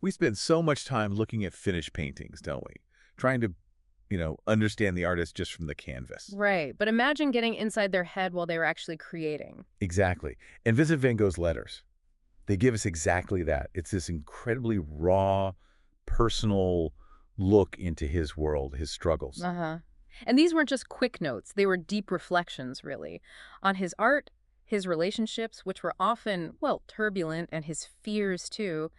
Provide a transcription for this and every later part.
We spend so much time looking at finished paintings, don't we? Trying to, understand the artist just from the canvas. Right, but imagine getting inside their head while they were actually creating. Exactly. And Vincent van Gogh's letters, they give us exactly that. It's this incredibly raw, personal look into his world, his struggles. Uh-huh. And these weren't just quick notes, they were deep reflections, really, on his art, his relationships, which were often, well, turbulent, and his fears, too.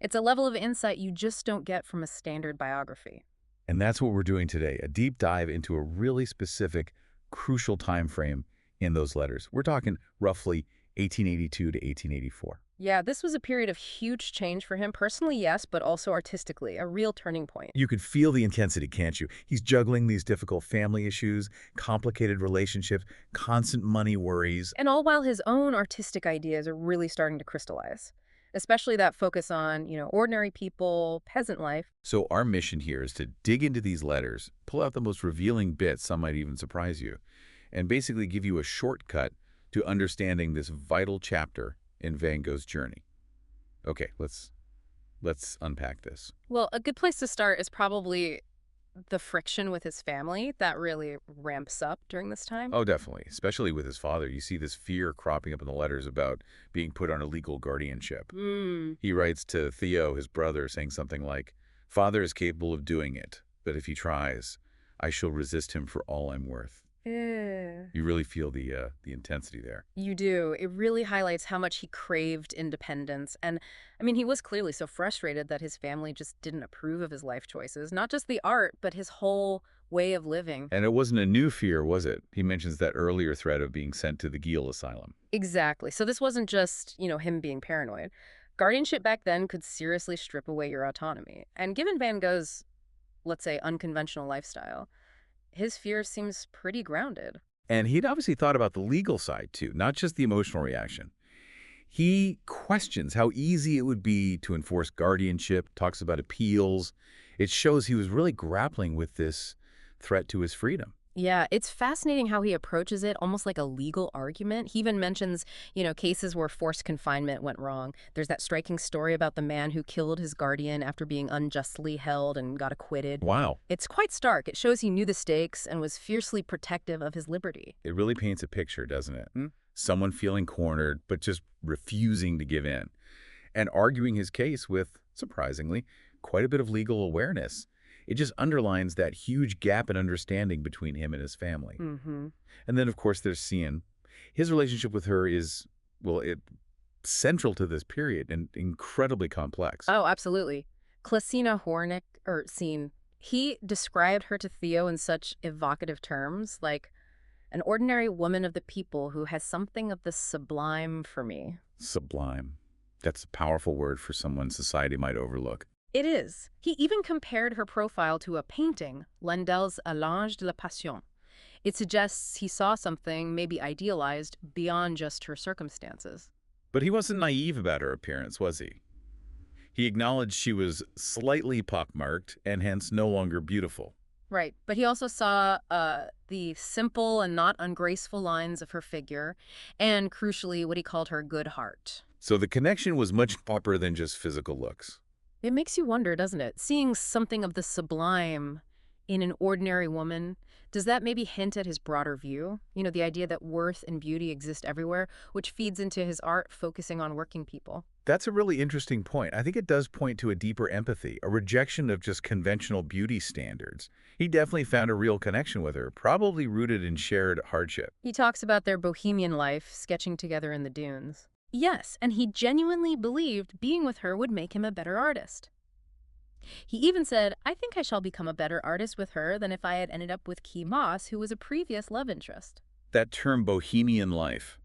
It's a level of insight you just don't get from a standard biography. And that's what we're doing today, a deep dive into a really specific, crucial time frame in those letters. We're talking roughly 1882 to 1884. Yeah, this was a period of huge change for him, personally, yes, but also artistically, a real turning point. You can feel the intensity, can't you? He's juggling these difficult family issues, complicated relationships, constant money worries. And all while his own artistic ideas are really starting to crystallize, especially that focus on, ordinary people, peasant life. So our mission here is to dig into these letters, pull out the most revealing bits, some might even surprise you, and basically give you a shortcut to understanding this vital chapter in Van Gogh's journey. Okay, let's unpack this. Well, a good place to start is probably the friction with his family that really ramps up during this time. Oh, definitely. Especially with his father. You see this fear cropping up in the letters about being put on a legal guardianship. Mm. He writes to Theo, his brother, saying something like, "Father is capable of doing it, but if he tries, I shall resist him for all I'm worth." Yeah. You really feel the intensity there. You do. It really highlights how much he craved independence. And I mean, he was clearly so frustrated that his family just didn't approve of his life choices, not just the art, but his whole way of living. And it wasn't a new fear, was it? He mentions that earlier threat of being sent to the Geel asylum. Exactly. So this wasn't just, him being paranoid. Guardianship back then could seriously strip away your autonomy. And given Van Gogh's, let's say, unconventional lifestyle, his fear seems pretty grounded. And he'd obviously thought about the legal side, too, not just the emotional reaction. He questions how easy it would be to enforce guardianship, talks about appeals. It shows he was really grappling with this threat to his freedom. Yeah, it's fascinating how he approaches it, almost like a legal argument. He even mentions, cases where forced confinement went wrong. There's that striking story about the man who killed his guardian after being unjustly held and got acquitted. Wow. It's quite stark. It shows he knew the stakes and was fiercely protective of his liberty. It really paints a picture, doesn't it? Someone feeling cornered, but just refusing to give in. And arguing his case with, surprisingly, quite a bit of legal awareness. It just underlines that huge gap in understanding between him and his family. Mm-hmm. And then, of course, there's Cian. His relationship with her is, well, central to this period and incredibly complex. Oh, absolutely. Clasina Hornick, or Scene, he described her to Theo in such evocative terms, like an ordinary woman of the people who has something of the sublime for me. Sublime. That's a powerful word for someone society might overlook. It is. He even compared her profile to a painting, Lendel's A l'Ange de la Passion. It suggests he saw something, maybe idealized, beyond just her circumstances. But he wasn't naive about her appearance, was he? He acknowledged she was slightly pockmarked and hence no longer beautiful. Right, but he also saw the simple and not ungraceful lines of her figure, and crucially, what he called her good heart. So the connection was much deeper than just physical looks. It makes you wonder, doesn't it? Seeing something of the sublime in an ordinary woman, does that maybe hint at his broader view? The idea that worth and beauty exist everywhere, which feeds into his art focusing on working people. That's a really interesting point. I think it does point to a deeper empathy, a rejection of just conventional beauty standards. He definitely found a real connection with her, probably rooted in shared hardship. He talks about their bohemian life, sketching together in the dunes. Yes, and he genuinely believed being with her would make him a better artist. He even said, "I think I shall become a better artist with her than if I had ended up with Key Moss, who was a previous love interest." That term bohemian life,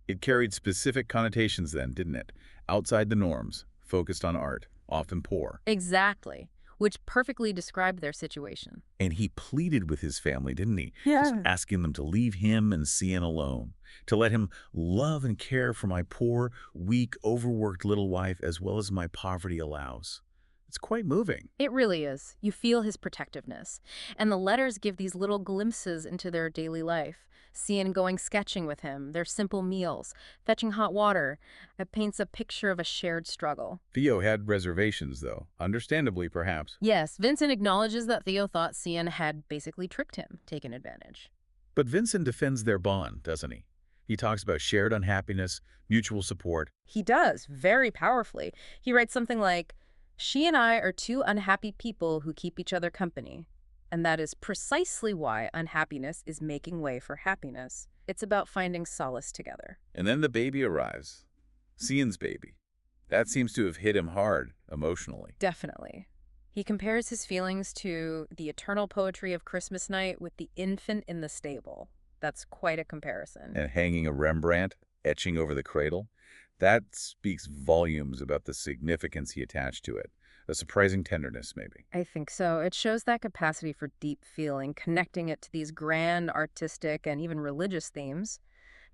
it carried specific connotations then, didn't it? Outside the norms, focused on art, often poor. Exactly, which perfectly described their situation. And he pleaded with his family, didn't he? Yeah. Just asking them to leave him and Cian alone, to let him love and care for my poor, weak, overworked little wife as well as my poverty allows. It's quite moving. It really is. You feel his protectiveness. And the letters give these little glimpses into their daily life. Cian going sketching with him, their simple meals, fetching hot water. It paints a picture of a shared struggle. Theo had reservations, though, understandably perhaps. Yes, Vincent acknowledges that Theo thought Cian had basically tricked him, taken advantage. But Vincent defends their bond, doesn't he? He talks about shared unhappiness, mutual support. He does, very powerfully. He writes something like, "She and I are two unhappy people who keep each other company. And that is precisely why unhappiness is making way for happiness. It's about finding solace together." And then the baby arrives. Cian's baby. That seems to have hit him hard, emotionally. Definitely. He compares his feelings to the eternal poetry of Christmas night with the infant in the stable. That's quite a comparison. And hanging a Rembrandt, etching over the cradle, that speaks volumes about the significance he attached to it. A surprising tenderness, maybe. I think so. It shows that capacity for deep feeling, connecting it to these grand artistic and even religious themes.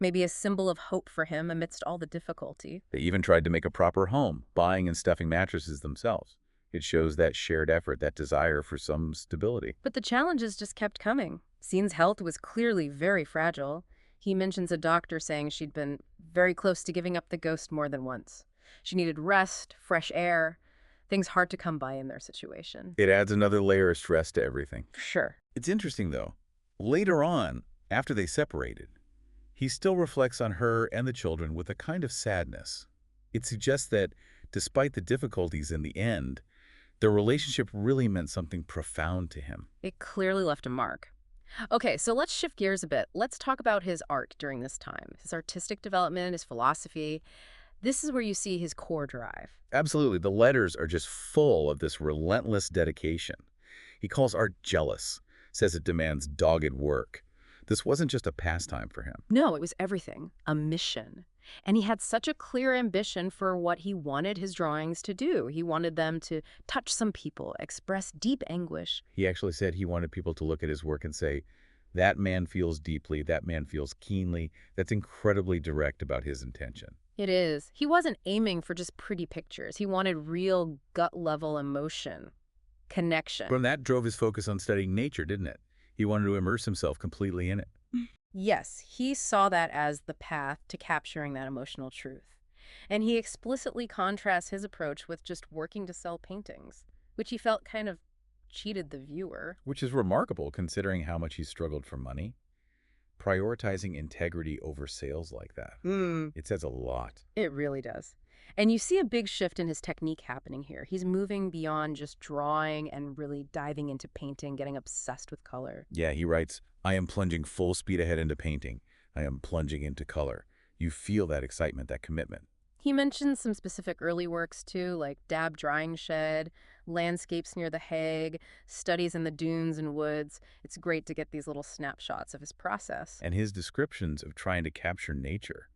Maybe a symbol of hope for him amidst all the difficulty. They even tried to make a proper home, buying and stuffing mattresses themselves. It shows that shared effort, that desire for some stability. But the challenges just kept coming. Cian's health was clearly very fragile. He mentions a doctor saying she'd been very close to giving up the ghost more than once. She needed rest, fresh air, things hard to come by in their situation. It adds another layer of stress to everything. Sure. It's interesting, though. Later on, after they separated, he still reflects on her and the children with a kind of sadness. It suggests that, despite the difficulties in the end, their relationship really meant something profound to him. It clearly left a mark. Okay, so let's shift gears a bit. Let's talk about his art during this time, his artistic development, his philosophy. This is where you see his core drive. Absolutely. The letters are just full of this relentless dedication. He calls art jealous, says it demands dogged work. This wasn't just a pastime for him. No, it was everything, a mission. And he had such a clear ambition for what he wanted his drawings to do. He wanted them to touch some people, express deep anguish. He actually said he wanted people to look at his work and say, that man feels deeply, that man feels keenly. That's incredibly direct about his intention. It is. He wasn't aiming for just pretty pictures. He wanted real gut-level emotion, connection. From that drove his focus on studying nature, didn't it? He wanted to immerse himself completely in it. Yes, he saw that as the path to capturing that emotional truth. And he explicitly contrasts his approach with just working to sell paintings, which he felt kind of cheated the viewer. Which is remarkable considering how much he struggled for money. Prioritizing integrity over sales like that. It says a lot. It really does. And you see a big shift in his technique happening here. He's moving beyond just drawing and really diving into painting, getting obsessed with color. Yeah, he writes, I am plunging full speed ahead into painting. I am plunging into color. You feel that excitement, that commitment. He mentions some specific early works too, like Dab Drying Shed, landscapes near the Hague, studies in the dunes and woods. It's great to get these little snapshots of his process. And his descriptions of trying to capture nature,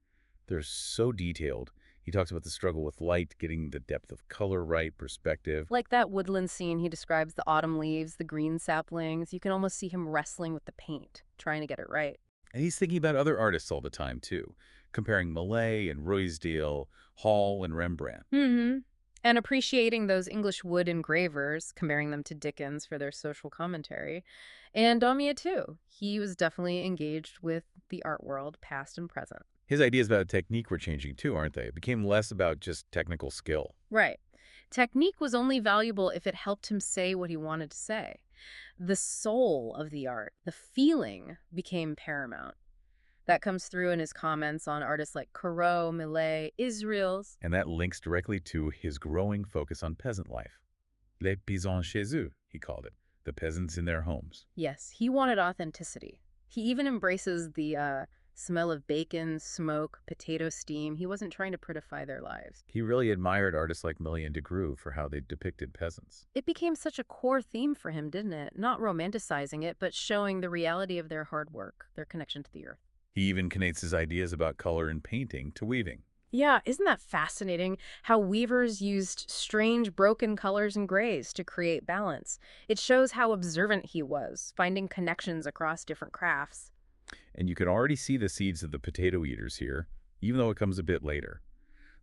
they're so detailed. He talks about the struggle with light, getting the depth of color right, perspective. Like that woodland scene, he describes the autumn leaves, the green saplings. You can almost see him wrestling with the paint, trying to get it right. And he's thinking about other artists all the time, too, comparing Millet and Ruysdael, Hall and Rembrandt. And appreciating those English wood engravers, comparing them to Dickens for their social commentary. And Daumier, too. He was definitely engaged with the art world, past and present. His ideas about technique were changing, too, aren't they? It became less about just technical skill. Right. Technique was only valuable if it helped him say what he wanted to say. The soul of the art, the feeling, became paramount. That comes through in his comments on artists like Corot, Millet, Israels. And that links directly to his growing focus on peasant life. Les paysans chez eux, he called it. The peasants in their homes. Yes, he wanted authenticity. He even embraces the smell of bacon, smoke, potato steam. He wasn't trying to prettify their lives. He really admired artists like Millet and de Groot for how they depicted peasants. It became such a core theme for him, didn't it? Not romanticizing it, but showing the reality of their hard work, their connection to the earth. He even connects his ideas about color and painting to weaving. Yeah, isn't that fascinating? How weavers used strange broken colors and grays to create balance. It shows how observant he was, finding connections across different crafts. And you can already see the seeds of the potato eaters here, even though it comes a bit later.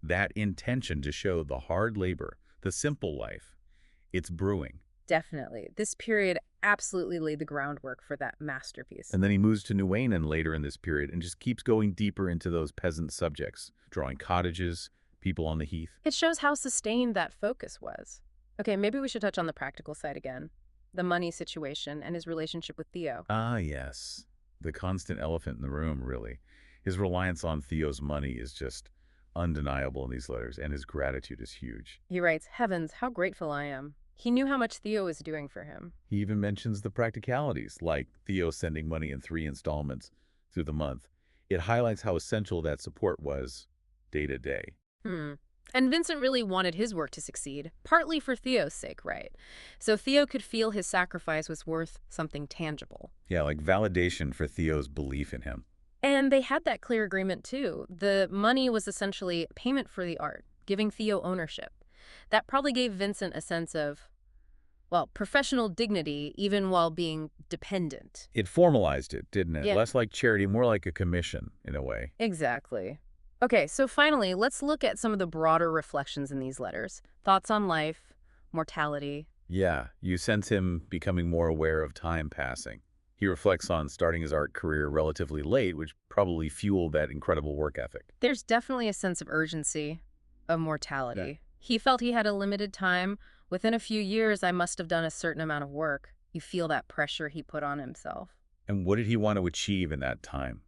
That intention to show the hard labor, the simple life. It's brewing. Definitely. This period absolutely laid the groundwork for that masterpiece. And then he moves to Nuenen later in this period and just keeps going deeper into those peasant subjects, drawing cottages, people on the heath. It shows how sustained that focus was. Okay, maybe we should touch on the practical side again. The money situation and his relationship with Theo. Ah, yes. The constant elephant in the room, really. His reliance on Theo's money is just undeniable in these letters, and his gratitude is huge. He writes, "Heavens, how grateful I am." He knew how much Theo was doing for him. He even mentions the practicalities, like Theo sending money in 3 installments through the month. It highlights how essential that support was day to day. And Vincent really wanted his work to succeed, partly for Theo's sake, right? So Theo could feel his sacrifice was worth something tangible. Yeah, like validation for Theo's belief in him. And they had that clear agreement, too. The money was essentially payment for the art, giving Theo ownership. That probably gave Vincent a sense of, well, professional dignity, even while being dependent. It formalized it, didn't it? Yeah. Less like charity, more like a commission, in a way. Exactly. Okay, so finally, let's look at some of the broader reflections in these letters. Thoughts on life, mortality. Yeah, you sense him becoming more aware of time passing. He reflects on starting his art career relatively late, which probably fueled that incredible work ethic. There's definitely a sense of urgency, of mortality. He felt he had a limited time. Within a few years, I must have done a certain amount of work. You feel that pressure he put on himself. And what did he want to achieve in that time?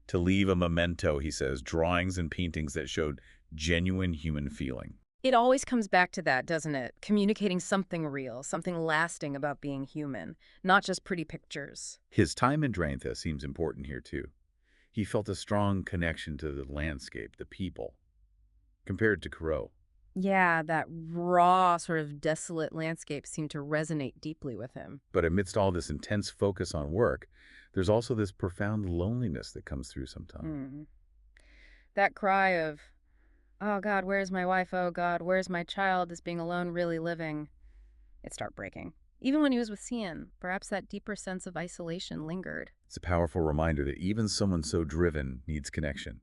To leave a memento, he says, drawings and paintings that showed genuine human feeling. It always comes back to that, doesn't it? Communicating something real, something lasting about being human, not just pretty pictures. His time in Drenthe seems important here, too. He felt a strong connection to the landscape, the people, compared to Corot. Yeah, that raw, sort of desolate landscape seemed to resonate deeply with him. But amidst all this intense focus on work, there's also this profound loneliness that comes through sometimes. That cry of, "Oh God, where's my wife? Oh God, where's my child? Is being alone really living?" It started breaking. Even when he was with Cian, perhaps that deeper sense of isolation lingered. It's a powerful reminder that even someone so driven needs connection.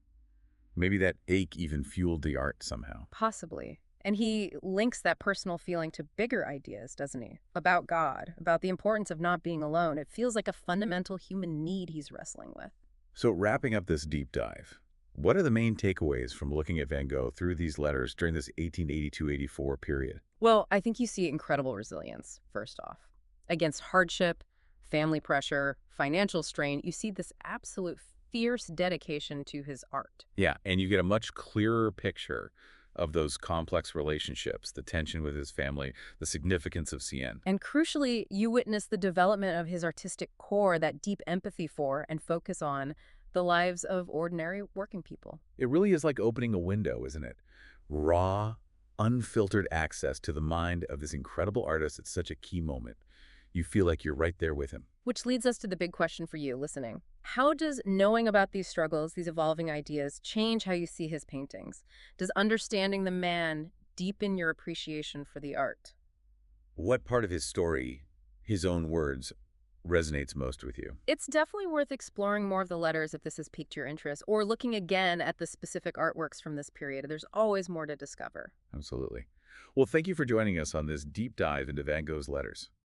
Maybe that ache even fueled the art somehow. Possibly. And he links that personal feeling to bigger ideas, doesn't he? About God, about the importance of not being alone. It feels like a fundamental human need he's wrestling with. So wrapping up this deep dive, what are the main takeaways from looking at Van Gogh through these letters during this 1882-84 period? Well, I think you see incredible resilience, first off. Against hardship, family pressure, financial strain, you see this absolute fierce dedication to his art. Yeah, and you get a much clearer picture of those complex relationships, the tension with his family, the significance of Cian. And crucially, you witness the development of his artistic core, that deep empathy for and focus on the lives of ordinary working people. It really is like opening a window, isn't it? Raw, unfiltered access to the mind of this incredible artist at such a key moment. You feel like you're right there with him. Which leads us to the big question for you listening. How does knowing about these struggles, these evolving ideas, change how you see his paintings? Does understanding the man deepen your appreciation for the art? What part of his story, his own words, resonates most with you? It's definitely worth exploring more of the letters if this has piqued your interest, or looking again at the specific artworks from this period. There's always more to discover. Absolutely. Well, thank you for joining us on this deep dive into Van Gogh's letters.